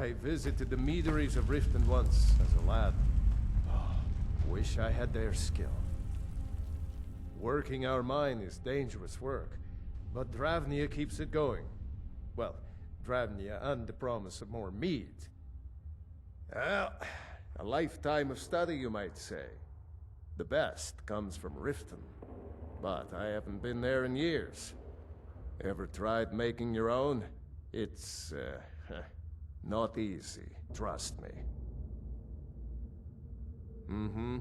I visited the meaderies of Riften once as a lad. Wish I had their skill. Working our mine is dangerous work, but Dravnia keeps it going. Well, Dravnia and the promise of more mead. Well, a lifetime of study, you might say. The best comes from Riften, but I haven't been there in years. Ever tried making your own? It's, not easy, trust me. Mm-hmm.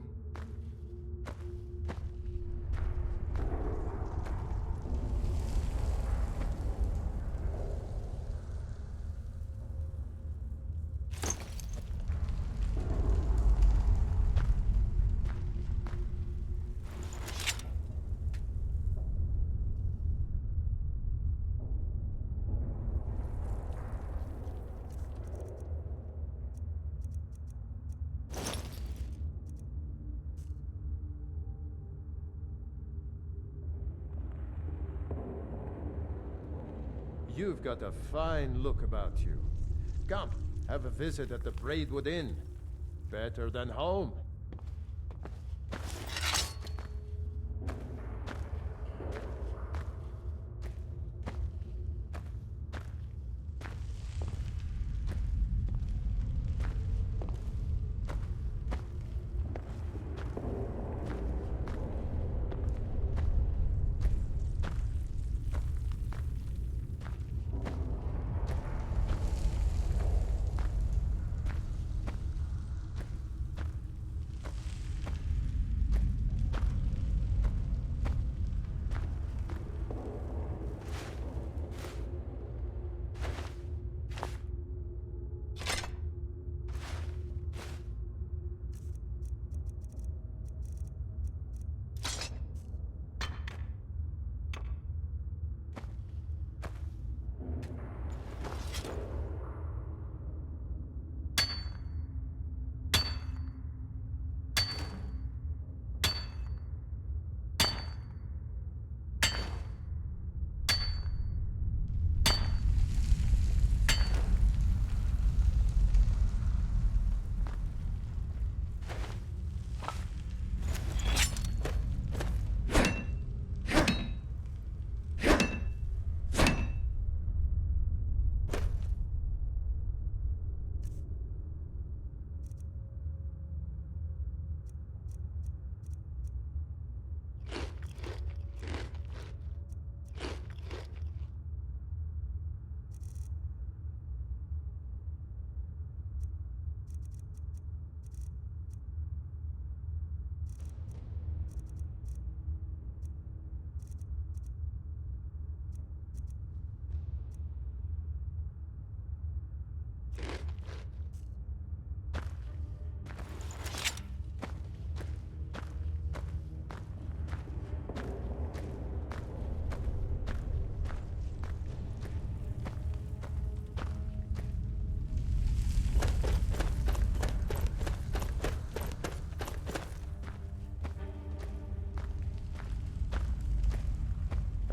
You've got a fine look about you. Come, have a visit at the Braidwood Inn. Better than home.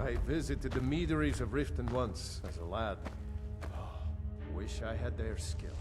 I visited the meaderies of Riften once as a lad. Wish I had their skill.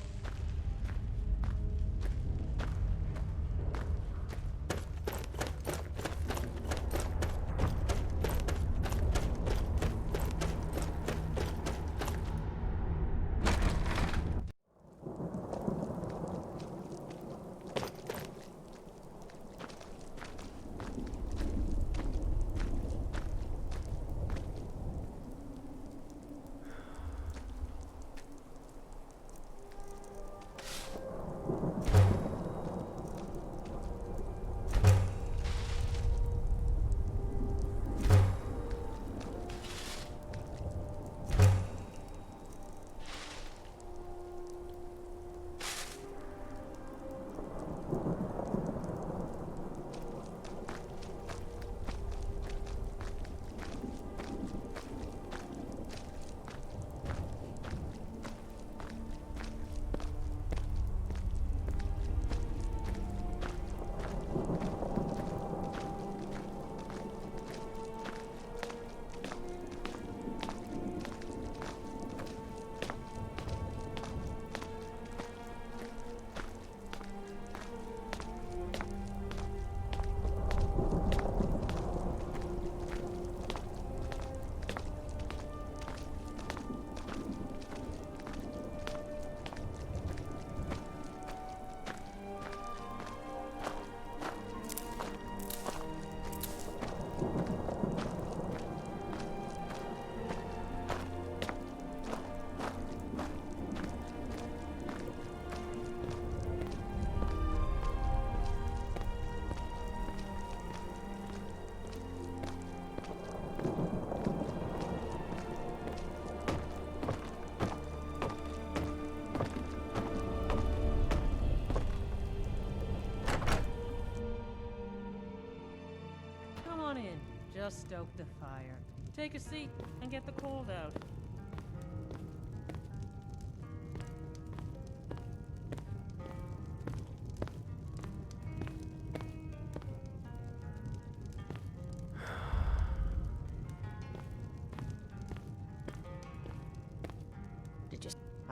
Come on in. Just stoke the fire. Take a seat and get the cold out.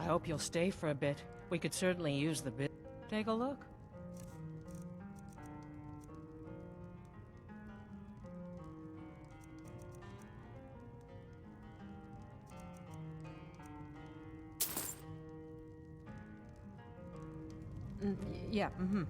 I hope you'll stay for a bit. We could certainly use the bit. Take a look. Yeah, mm-hmm.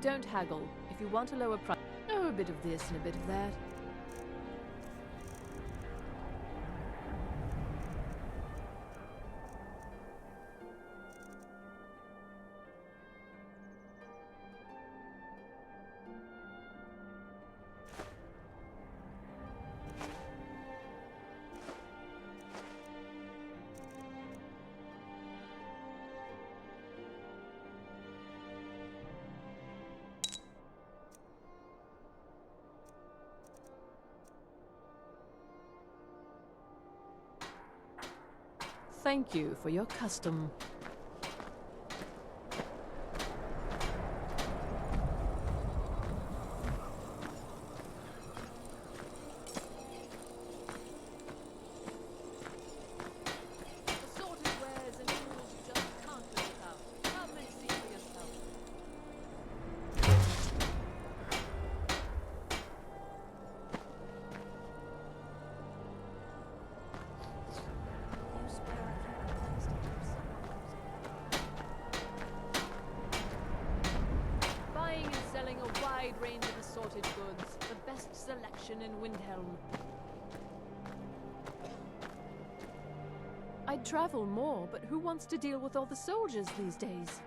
don't haggle. If you want a lower price, oh, a bit of this and a bit of that. Thank you for your custom. Assorted wares and tools you just can't live without. Come and see for yourself. Buying and selling a wide range of assorted goods. The best selection in Windhelm. I'd travel more, but who wants to deal with all the soldiers these days?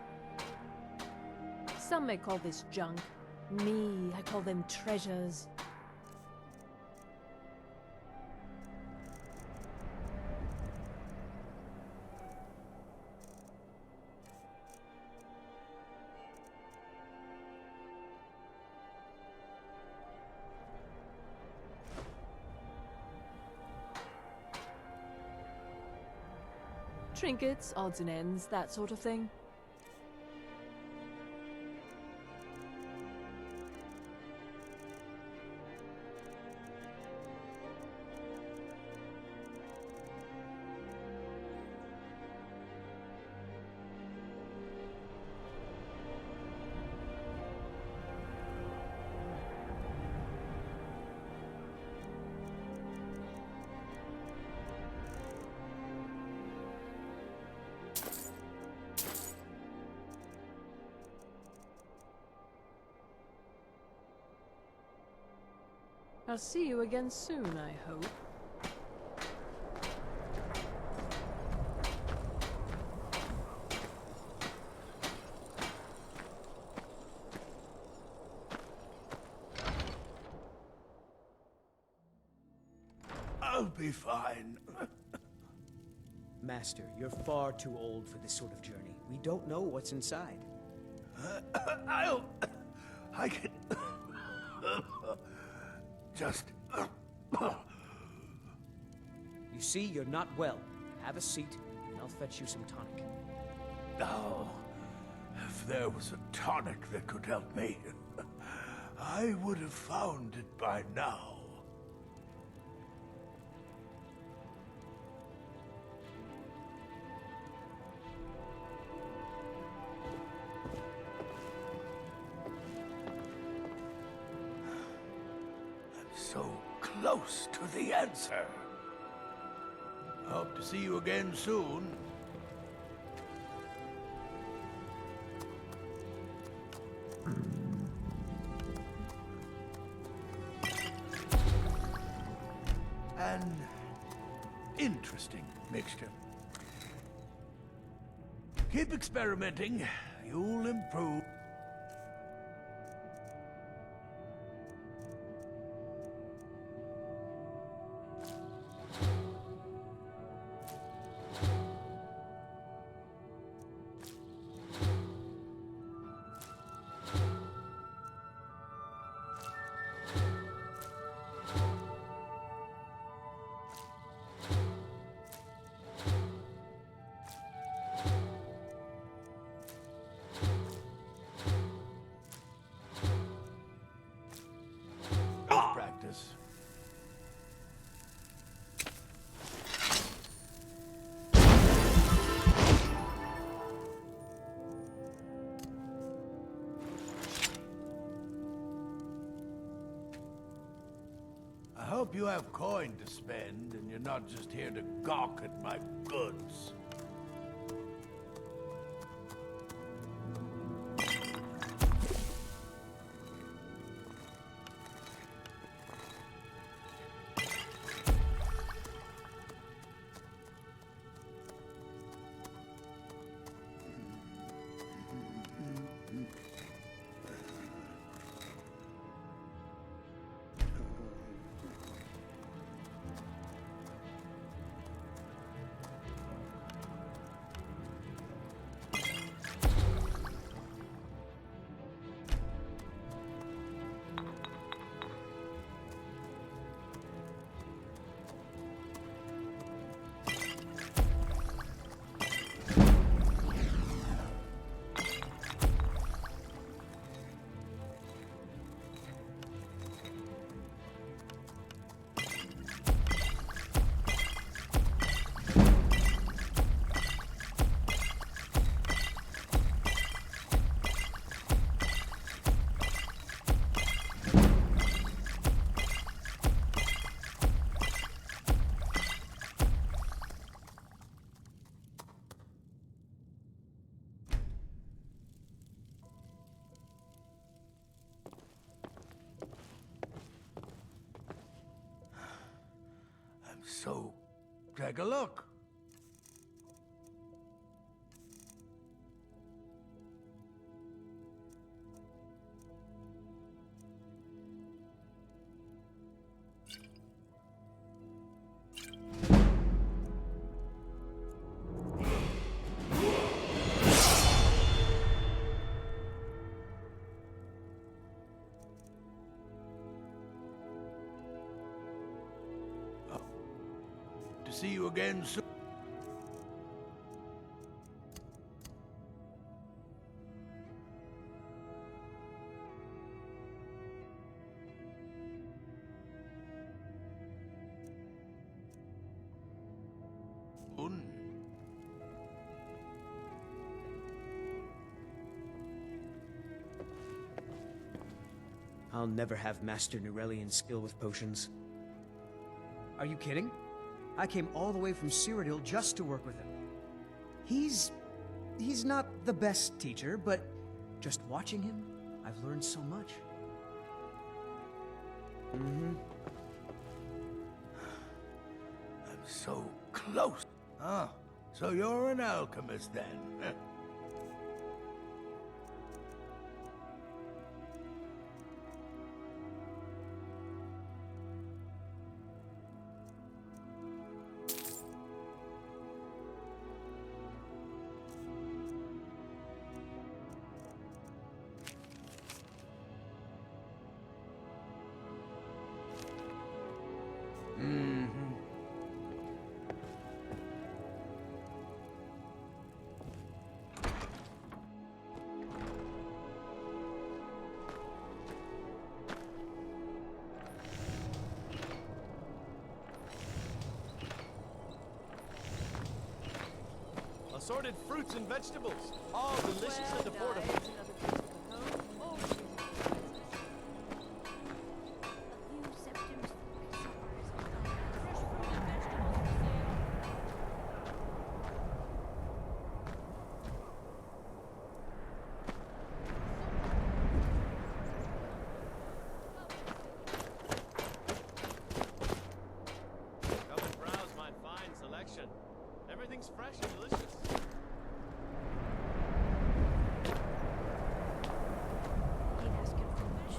Some may call this junk. Me, I call them treasures. Trinkets, odds and ends, that sort of thing. I'll see you again soon, I hope. I'll be fine. Master, you're far too old for this sort of journey. We don't know what's inside. I can... just... You see, you're not well. Have a seat, and I'll fetch you some tonic. Oh, if there was a tonic that could help me, I would have found it by now. So close to the answer. Hope to see you again soon. An interesting mixture. Keep experimenting. You'll improve. Practice. I hope you have coin to spend and you're not just here to gawk at my goods. take a look. See you again soon. I'll never have Master Nurelian's skill with potions. Are you kidding? I came all the way from Cyrodiil just to work with him. He's not the best teacher, but just watching him, I've learned so much. I'm so close. Ah, so you're an alchemist then? Assorted fruits and vegetables, all delicious and affordable. Come and browse my fine selection. Everything's fresh and delicious. Ain't asking for much.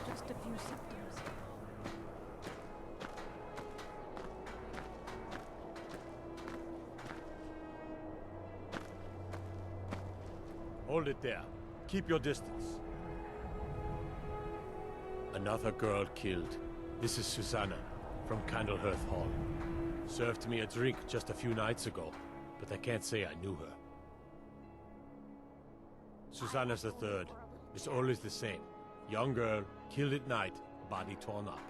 Just a few symptoms. Hold it there. Keep your distance. Another girl killed. This is Susanna, from Candlehearth Hall. Served me a drink just a few nights ago, but I can't say I knew her. Susanna's the third. It's always the same. Young girl, killed at night, body torn up.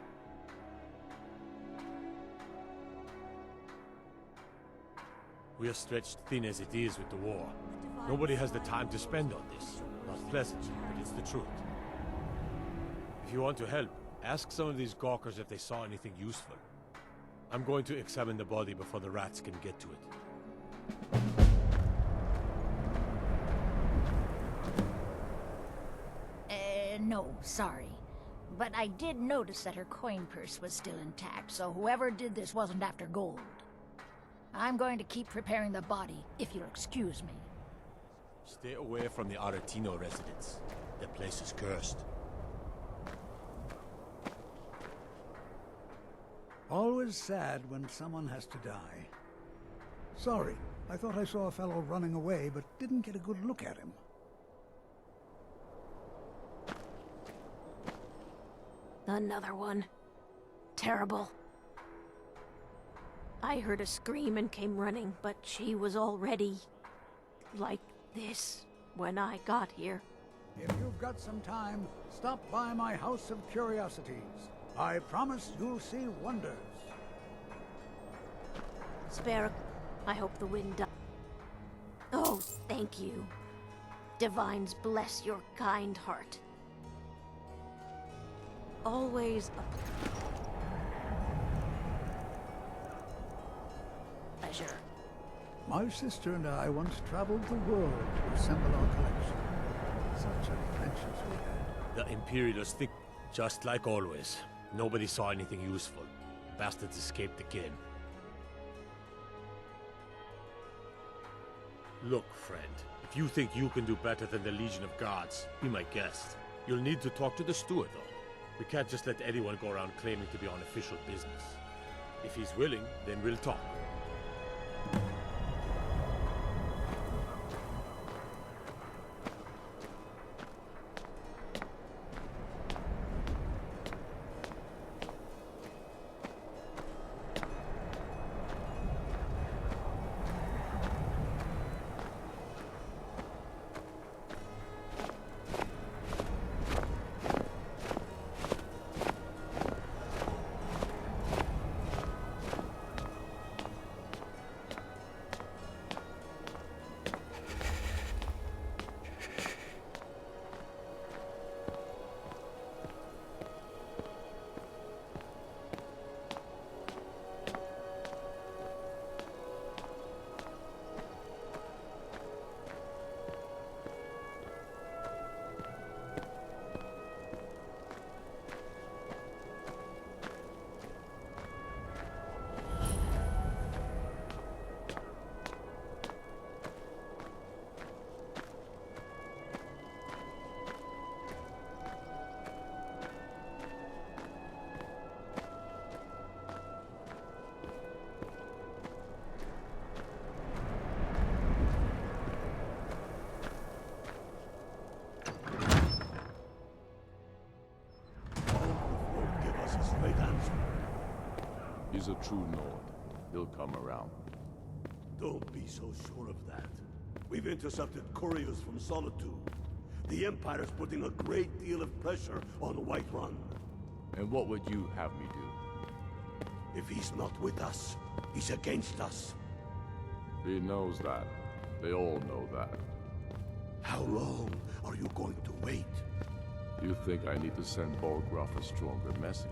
We are stretched thin as it is with the war. Nobody has the time to spend on this. Not pleasant, but it's the truth. If you want to help, ask some of these gawkers if they saw anything useful. I'm going to examine the body before the rats can get to it. No, sorry. But I did notice that her coin purse was still intact, so whoever did this wasn't after gold. I'm going to keep preparing the body, if you'll excuse me. Stay away from the Aretino residence. The place is cursed. Always sad when someone has to die. Sorry, I thought I saw a fellow running away, but didn't get a good look at him. Another one. Terrible. I heard a scream and came running, but she was already like this when I got here. If you've got some time, stop by my House of Curiosities. I promise you'll see wonders. Spare. I hope the wind dies. Oh, thank you. Divines bless your kind heart. Always a pleasure. My sister and I once traveled the world to assemble our collection. Such adventures we had. The Imperials think just like always. Nobody saw anything useful. Bastards escaped again. Look, friend, if you think you can do better than the Legion of Guards, be my guest. You'll need to talk to the steward, though. We can't just let anyone go around claiming to be on official business. If he's willing, then we'll talk. He's a true Nord. He'll come around. Don't be so sure of that. We've intercepted couriers from Solitude. The Empire's putting a great deal of pressure on Whiterun. And what would you have me do? If he's not with us, he's against us. He knows that. They all know that. How long are you going to wait? You think I need to send Bolgraf a stronger message?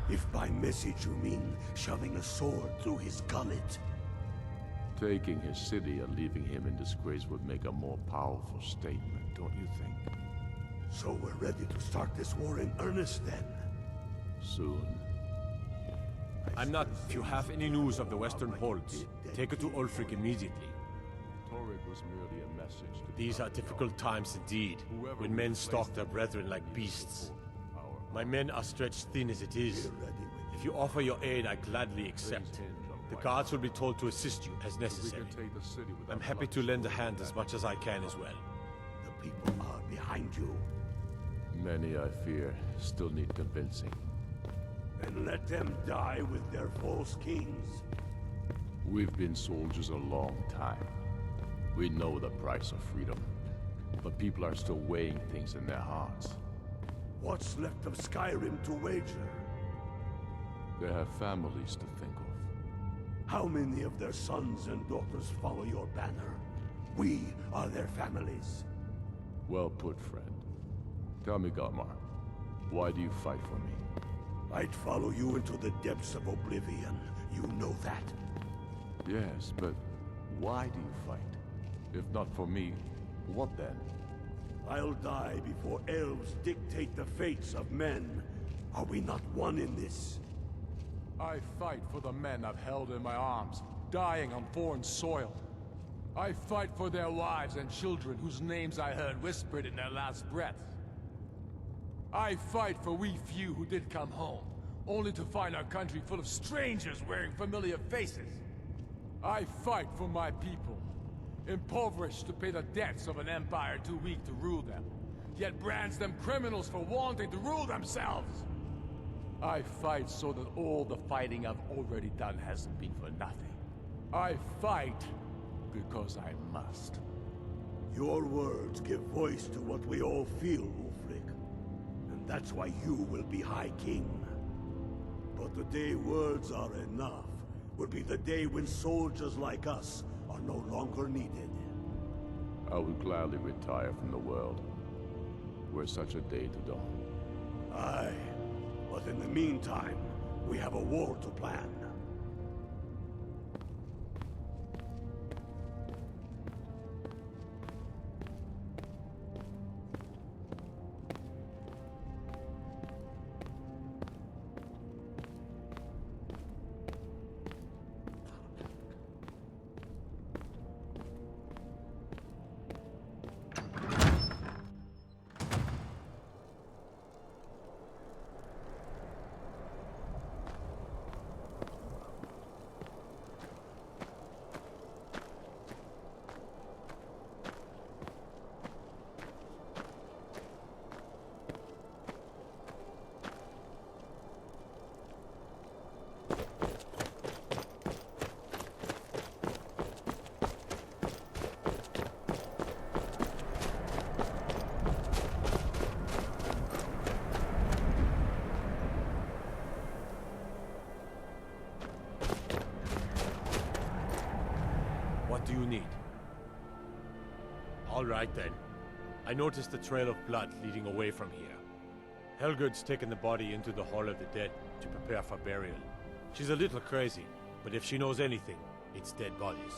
If by message you mean shoving a sword through his gullet. Taking his city and leaving him in disgrace would make a more powerful statement, don't you think? So we're ready to start this war in earnest then? Soon. I'm not... If you have any news of the Western Holds, take it to Ulfric immediately. Torek was merely a message to... These are difficult times indeed, when men stalk their brethren like beasts. My men are stretched thin as it is. If you offer your aid, I gladly accept. The guards will be told to assist you as necessary. I'm happy to lend a hand as much as I can as well. The people are behind you. Many, I fear, still need convincing. And let them die with their false kings. We've been soldiers a long time. We know the price of freedom. But people are still weighing things in their hearts. What's left of Skyrim to wager? They have families to think of. How many of their sons and daughters follow your banner? We are their families. Well put, friend. Tell me, Galmar, why do you fight for me? I'd follow you into the depths of oblivion. You know that. Yes, but why do you fight? If not for me, what then? I'll die before elves dictate the fates of men. Are we not one in this? I fight for the men I've held in my arms, dying on foreign soil. I fight for their wives and children whose names I heard whispered in their last breath. I fight for we few who did come home, only to find our country full of strangers wearing familiar faces. I fight for my people, impoverished to pay the debts of an empire too weak to rule them, yet brands them criminals for wanting to rule themselves. I fight so that all the fighting I've already done hasn't been for nothing. I fight because I must. Your words give voice to what we all feel, Ulfric. And that's why you will be High King. But the day words are enough will be the day when soldiers like us are no longer needed. I would gladly retire from the world, were such a day to dawn. Aye, but in the meantime, we have a war to plan. you need? All right, then. I noticed a trail of blood leading away from here. Helgerd's taken the body into the Hall of the Dead to prepare for burial. She's a little crazy, but if she knows anything, it's dead bodies.